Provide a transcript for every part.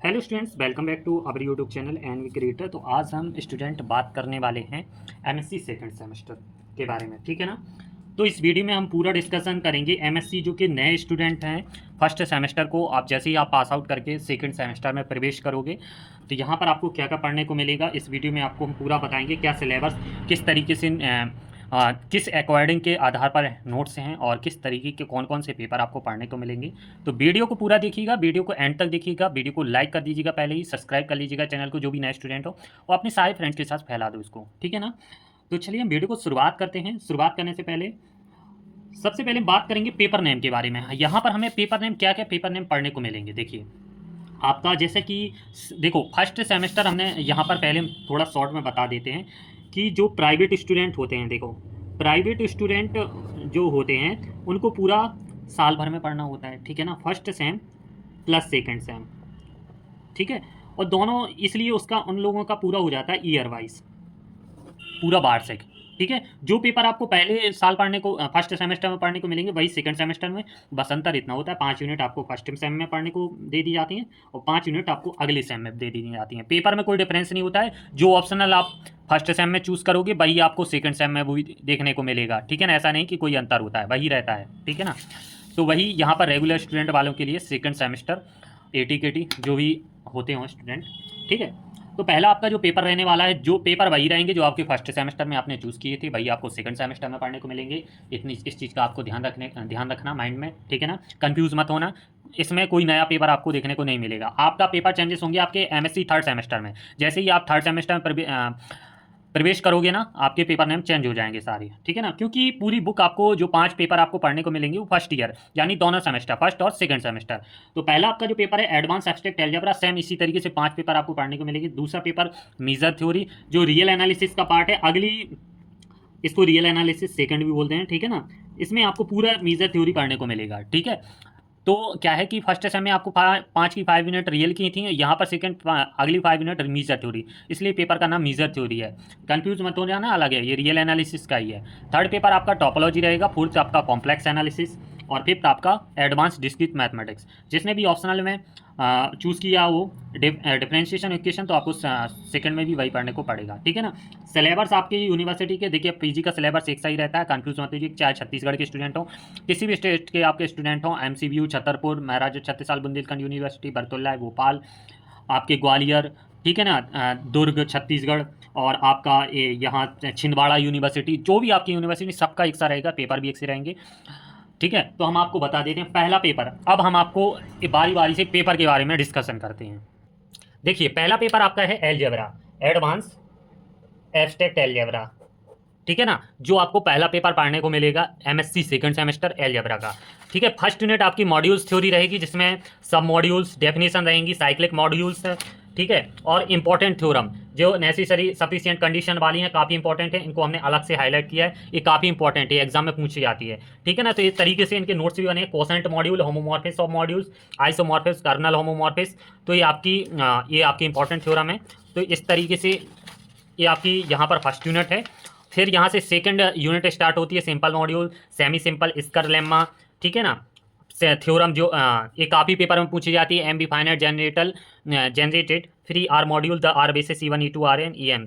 Hello students, welcome back to our YouTube channel NV creator. तो आज हम student बात करने वाले हैं एमएससी सेकंड सेमेस्टर के बारे में, ठीक है ना। तो इस वीडियो में हम पूरा डिस्कशन करेंगे एमएससी जो कि नए स्टूडेंट हैं फर्स्ट सेमेस्टर को। आप जैसे ही आप पास आउट करके सेकंड सेमेस्टर में प्रवेश करोगे तो यहाँ पर आपको क्या क्या पढ़ने को मिलेगा, इस वीडियो में आपको हम पूरा बताएंगे। क्या सिलेबस किस तरीके से किस अकॉर्डिंग के आधार पर नोट्स हैं और किस तरीके के कौन कौन से पेपर आपको पढ़ने को मिलेंगे। तो वीडियो को पूरा देखिएगा, वीडियो को एंड तक देखिएगा, वीडियो को लाइक कर दीजिएगा, पहले ही सब्सक्राइब कर लीजिएगा चैनल को, जो भी नए स्टूडेंट हो और अपने सारे फ्रेंड्स के साथ फैला दो इसको, ठीक है ना। तो चलिए हम वीडियो को शुरुआत करते हैं। शुरुआत करने से पहले सबसे पहले बात करेंगे पेपर नेम के बारे में। यहाँ पर हमें पेपर नेम क्या क्या पेपर नेम पढ़ने को मिलेंगे। देखिए आपका जैसे कि देखो फर्स्ट सेमेस्टर हमने यहाँ पर पहले थोड़ा शॉर्ट में बता देते हैं कि जो प्राइवेट स्टूडेंट होते हैं, देखो प्राइवेट स्टूडेंट जो होते हैं उनको पूरा साल भर में पढ़ना होता है, ठीक है ना। First sem plus second same, ठीक है। और दोनों इसलिए उसका उन लोगों का पूरा हो जाता है ईयर वाइज, पूरा वार्षिक, ठीक है। जो पेपर आपको पहले साल पढ़ने को फर्स्ट सेमेस्टर में पढ़ने को मिलेंगे वही सेकंड सेमेस्टर में। बस अंतर इतना होता है 5 यूनिट आपको फर्स्ट सेम में पढ़ने को दे दी जाती हैं और 5 यूनिट आपको अगले सेम में दे दी जाती हैं। पेपर में कोई डिफरेंस नहीं होता है। जो ऑप्शनल आप फर्स्ट सेम में चूज़ करोगे वही आपको सेकंड सेम में भी देखने को मिलेगा, ठीक है ना। ऐसा नहीं कि कोई अंतर होता है, वही रहता है, ठीक है ना। तो वही यहाँ पर रेगुलर स्टूडेंट वालों के लिए सेकंड सेमेस्टर एटी केटी जो भी होते हों स्टूडेंट, ठीक है। तो पहला आपका जो पेपर रहने वाला है, जो पेपर वही रहेंगे जो आपके फर्स्ट सेमेस्टर में आपने चूज़ किए थे वही आपको सेकंड सेमेस्टर में पढ़ने को मिलेंगे। इतनी इस चीज़ का आपको ध्यान रखना माइंड में, ठीक है ना। कंफ्यूज मत होना, इसमें कोई नया पेपर आपको देखने को नहीं मिलेगा। आपका पेपर चेंजेस होंगे आपके एमएससी थर्ड सेमेस्टर में। जैसे ही आप थर्ड सेमेस्टर में प्रवेश करोगे ना, आपके पेपर नेम चेंज हो जाएंगे सारे, ठीक है ना। क्योंकि पूरी बुक आपको जो 5 पेपर आपको पढ़ने को मिलेंगे वो फर्स्ट ईयर यानी दोनों सेमेस्टर फर्स्ट और सेकंड सेमेस्टर। तो पहला आपका जो पेपर है एडवांस एब्स्ट्रैक्ट अलजेब्रा, सेम इसी तरीके से 5 पेपर आपको पढ़ने को मिलेंगे। दूसरा पेपर मेजर थ्योरी जो रियल एनालिसिस का पार्ट है, अगली इसको रियल एनालिसिस सेकंड भी बोलते हैं, ठीक है ना। इसमें आपको पूरा मेजर थ्योरी पढ़ने को मिलेगा, ठीक है। तो क्या है कि फर्स्ट सेम में आपको 5 की 5 यूनिट रियल की थी, यहाँ पर सेकंड अगली 5 यूनिट मीजर थ्योरी, इसलिए पेपर का नाम मीजर थ्योरी है। कंफ्यूज मत हो जाना, अलग है, ये रियल एनालिसिस का ही है। थर्ड पेपर आपका टोपोलॉजी रहेगा, फोर्थ आपका कॉम्प्लेक्स एनालिसिस और फिफ्थ आपका एडवांस डिस्क्रीट मैथमेटिक्स। जिसने भी ऑप्शनल में चूज़ किया वो डिफरेंशिएशन इक्वेशन, तो आपको सेकंड में भी वही पढ़ने को पड़ेगा, ठीक है ना। सिलेबस आपकी यूनिवर्सिटी के देखिए पीजी का सिलेबस एक सा ही रहता है, कंफ्यूज मत होइए। चाहे छत्तीसगढ़ के स्टूडेंट हो, किसी भी स्टेट के आपके स्टूडेंट हो, एमसीबीयू छतरपुर, महाराजा छत्तीसगढ़ बुंदेलखंड यूनिवर्सिटी, बरतुल्ला भोपाल, आपके ग्वालियर, ठीक है ना, दुर्ग छत्तीसगढ़ और आपका यहाँ छिंदवाड़ा यूनिवर्सिटी, जो भी आपकी यूनिवर्सिटी सबका एक सा रहेगा, पेपर भी एक से रहेंगे, ठीक है। तो हम आपको बता देते हैं पहला पेपर। अब हम आपको बारी बारी से पेपर के बारे में डिस्कशन करते हैं। देखिए पहला पेपर आपका है अलजेब्रा, एडवांस एब्स्ट्रैक्ट अलजेब्रा, ठीक है ना। जो आपको पहला पेपर पढ़ने को मिलेगा एमएससी सेकंड सेमेस्टर अलजेब्रा का, ठीक है। फर्स्ट यूनिट आपकी मॉड्यूल्स थ्योरी रहेगी जिसमें सब मॉड्यूल्स डेफिनेशन रहेंगी, साइक्लिक मॉड्यूल्स, ठीक है। और इंपॉर्टेंट थ्योरम जो नेसेसरी सफिशिएंट कंडीशन वाली हैं, काफ़ी इंपॉर्टेंट है, इनको हमने अलग से हाईलाइट किया है, ये काफ़ी इंपॉर्टेंट है, एग्जाम में पूछी जाती है, ठीक है ना। तो इस तरीके से इनके नोट्स भी बने। Quotient module, homomorphism of modules, isomorphism, kernel homomorphism, तो ये आपकी इंपॉर्टेंट थ्योरम है। तो इस तरीके से ये आपकी यहाँ पर फर्स्ट यूनिट है। फिर यहाँ से सेकंड यूनिट स्टार्ट होती है, simple module, semi simple, Schur lemma, ठीक है ना। थ्योरम जो ये काफ़ी पेपर में पूछी जाती है, M B finite generated free R module, the R basis E1 E2 Rn EM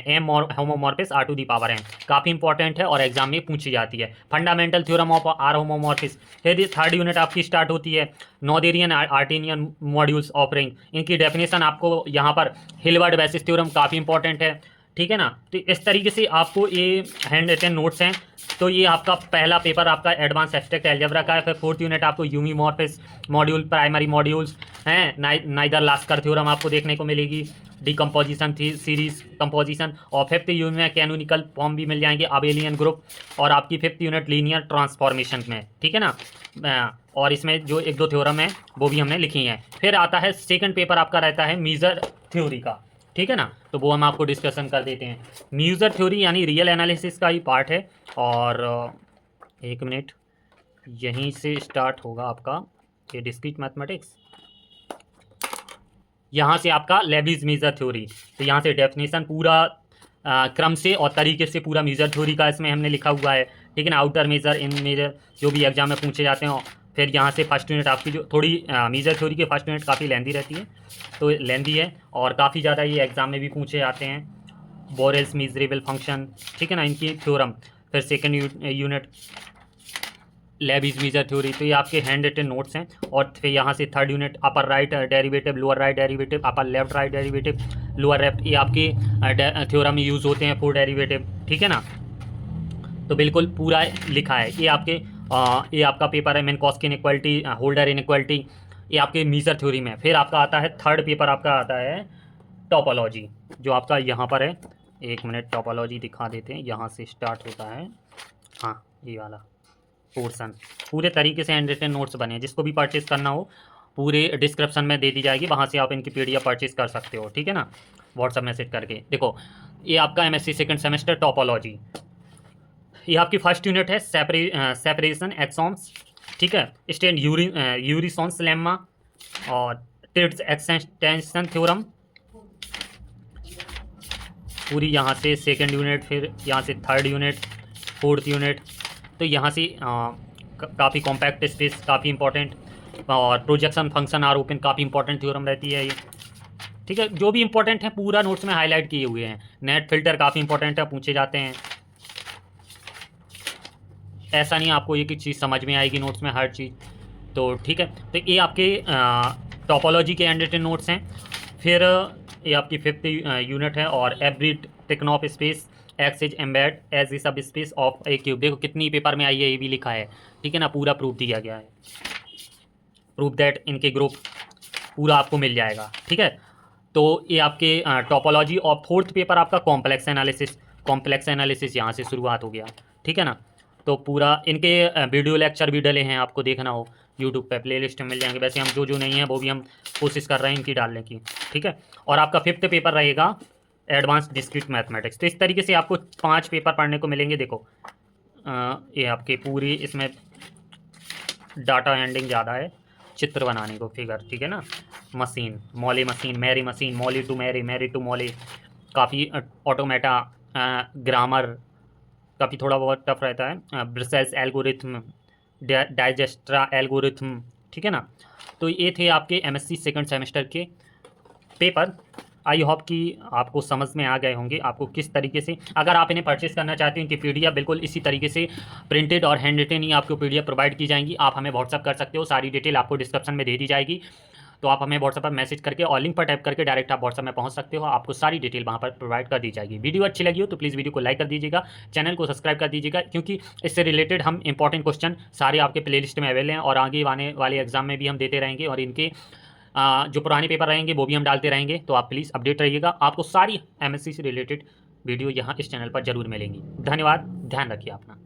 M homomorphism R to the power n, काफ़ी इंपॉर्टेंट है और एग्जाम में पूछी जाती है। Fundamental theorem of R homomorphism. फिर थर्ड यूनिट आपकी स्टार्ट होती है, Noetherian Artinian modules of ring, इनकी डेफिनेशन आपको यहाँ पर हिल्बर्ट बेसिस थ्योरम काफ़ी इंपॉर्टेंट है, ठीक है ना। तो इस तरीके से आपको ये हैंड रिटन नोट्स हैं। तो ये आपका पहला पेपर आपका एडवांस एब्स्ट्रैक्ट अलजेब्रा का है। फिर फोर्थ यूनिट आपको यूमीमॉर्फिस मॉड्यूल, प्राइमरी मॉड्यूल्स हैं, नाइदर लास्कर थ्योरम आपको देखने को मिलेगी, डिकम्पोजिशन सीरीज कंपोजिशन, और फिफ्थ यूनिट में कैनोनिकल फॉर्म भी मिल जाएंगे, अबेलियन ग्रुप, और आपकी फिफ्थ यूनिट लीनियर ट्रांसफॉर्मेशन में, ठीक है ना। और इसमें जो एक दो थ्योरम है वो भी हमने लिखी हैं। फिर आता है सेकंड पेपर आपका रहता है मेजर थ्योरी का, ठीक है ना। तो वो हम आपको डिस्कशन कर देते हैं। मेजर थ्योरी यानी रियल एनालिसिस का ही पार्ट है। और एक मिनट, यहीं से स्टार्ट होगा आपका ये डिस्क्रीट मैथमेटिक्स, यहाँ से आपका लेबनीज़ मेजर थ्योरी। तो यहाँ से डेफिनेशन पूरा क्रम से और तरीके से पूरा मेजर थ्योरी का इसमें हमने लिखा हुआ है, ठीक है ना। आउटर मेजर, इन मेजर, जो भी एग्जाम में पूछे जाते हैं। फिर यहाँ से फर्स्ट यूनिट आपकी जो थोड़ी मेजर थ्योरी की फर्स्ट यूनिट काफ़ी लेंदी रहती है, तो लेंदी है और काफ़ी ज़्यादा ये एग्ज़ाम में भी पूछे जाते हैं। बोरेल्स मीजरेबल फंक्शन, ठीक है ना, इनकी थ्योरम। फिर सेकेंड यूनिट लेबीज मेजर थ्योरी, तो ये आपके हैंड रिटन नोट्स हैं। और फिर यहाँ से third unit upper right derivative, lower right derivative, upper left right derivative, lower left, ये आपके थ्योरम में यूज़ होते हैं 4 डेरिवेटिव, ठीक है ना। तो बिल्कुल पूरा लिखा है। ये आपका पेपर है मिन्कॉस्की इनइक्वालिटी, होल्डर इनइक्वालिटी, ये आपके मेजर थ्योरी में। फिर आपका आता है थर्ड पेपर, आपका आता है टोपोलॉजी, जो आपका यहाँ पर है। 1 मिनट, टोपोलॉजी दिखा देते हैं। यहाँ से स्टार्ट होता है, हाँ ये वाला पोर्सन। पूरे तरीके से हैंड रिटन नोट्स बने हैं, जिसको भी परचेज़ करना हो पूरे डिस्क्रिप्शन में दे दी जाएगी, वहाँ से आप इनकी PDF परचेज़ कर सकते हो, ठीक है ना, व्हाट्सअप मैसेज करके। देखो ये आपका MSc सेकंड सेमेस्टर टोपोलॉजी, ये आपकी फर्स्ट यूनिट है सेपरेशन एक्सॉन्स, ठीक है, स्टैंड यूरिसॉन्स लेम्मा और ट्रिप्स एक्सटेंशन थ्योरम, पूरी यहाँ से सेकंड यूनिट, फिर यहाँ से थर्ड यूनिट, फोर्थ यूनिट। तो यहाँ से काफ़ी कॉम्पैक्ट स्पेस काफ़ी इंपॉर्टेंट, और प्रोजेक्शन फंक्शन आर ओपन काफ़ी इंपॉर्टेंट थ्योरम रहती है ये, ठीक है। जो भी इंपॉर्टेंट है पूरा नोट्स में हाईलाइट किए हुए हैं। नेट फिल्टर काफ़ी इंपॉर्टेंट है, पूछे जाते हैं। ऐसा नहीं आपको ये कि चीज़ समझ में आएगी नोट्स में हर चीज़, तो ठीक है। तो ये आपके टोपोलॉजी के हैंड रिटन नोट्स हैं। फिर ये आपकी 5th यूनिट है, और एवरी टेक्न of space X is embed as a subspace of A cube. देखो कितनी पेपर में आई है, ये भी लिखा है, ठीक है ना, पूरा प्रूफ दिया गया है। प्रूफ दैट इनके ग्रुप पूरा आपको मिल जाएगा, ठीक है। तो ये आपके टोपोलॉजी, और फोर्थ पेपर आपका कॉम्प्लेक्स एनालिसिस यहाँ से शुरुआत हो गया, ठीक है ना। तो पूरा इनके वीडियो लेक्चर भी डले हैं, आपको देखना हो यूट्यूब पे प्लेलिस्ट में मिल जाएंगे। वैसे हम जो नहीं है वो भी हम कोशिश कर रहे हैं इनकी डालने की, ठीक है। और आपका 5th पेपर रहेगा एडवांस डिस्क्रीट मैथमेटिक्स। तो इस तरीके से आपको 5 पेपर पढ़ने को मिलेंगे। देखो ये आपके पूरी इसमें डाटा हैंडलिंग ज़्यादा है, चित्र बनाने को, फिगर, ठीक है ना, machine, Molly machine, Mary machine, Molly to Mary, Mary to Molly, काफ़ी ऑटोमेटा, ग्रामर काफ़ी थोड़ा बहुत टफ रहता है, ब्रिसेल्स एल्गोरिथम, डाइजेस्ट्रा एल्गोरिथम, ठीक है ना। तो ये थे आपके MSc सेकंड सेमेस्टर के पेपर। आई होप कि आपको समझ में आ गए होंगे आपको किस तरीके से, अगर आप इन्हें परचेस करना चाहते हैं, इनकी PDF बिल्कुल इसी तरीके से प्रिंटेड और हैंड रिटन ही आपको PDF प्रोवाइड की जाएंगी। आप हमें व्हाट्सअप कर सकते हो, सारी डिटेल आपको डिस्क्रिप्शन में दे दी जाएगी। तो आप हमें व्हाट्सएप पर मैसेज करके और लिंक पर टाइप करके डायरेक्ट आप व्हाट्सएप में पहुंच सकते हो, आपको सारी डिटेल वहां पर प्रोवाइड कर दी जाएगी। वीडियो अच्छी लगी हो तो प्लीज़ वीडियो को लाइक कर दीजिएगा, चैनल को सब्सक्राइब कर दीजिएगा, क्योंकि इससे रिलेटेड हम इंपॉर्टेंट क्वेश्चन सारे आपके प्लेलिस्ट में अवेलेबल हैं, और आगे आने वाले एग्जाम में भी हम देते रहेंगे, और इनके जो पुराने पेपर रहेंगे वो भी हम डालते रहेंगे। तो आप प्लीज़ अपडेट रहिएगा, आपको सारी MSc से रिलेटेड वीडियो यहाँ इस चैनल पर जरूर मिलेंगी। धन्यवाद, ध्यान रखिए अपना।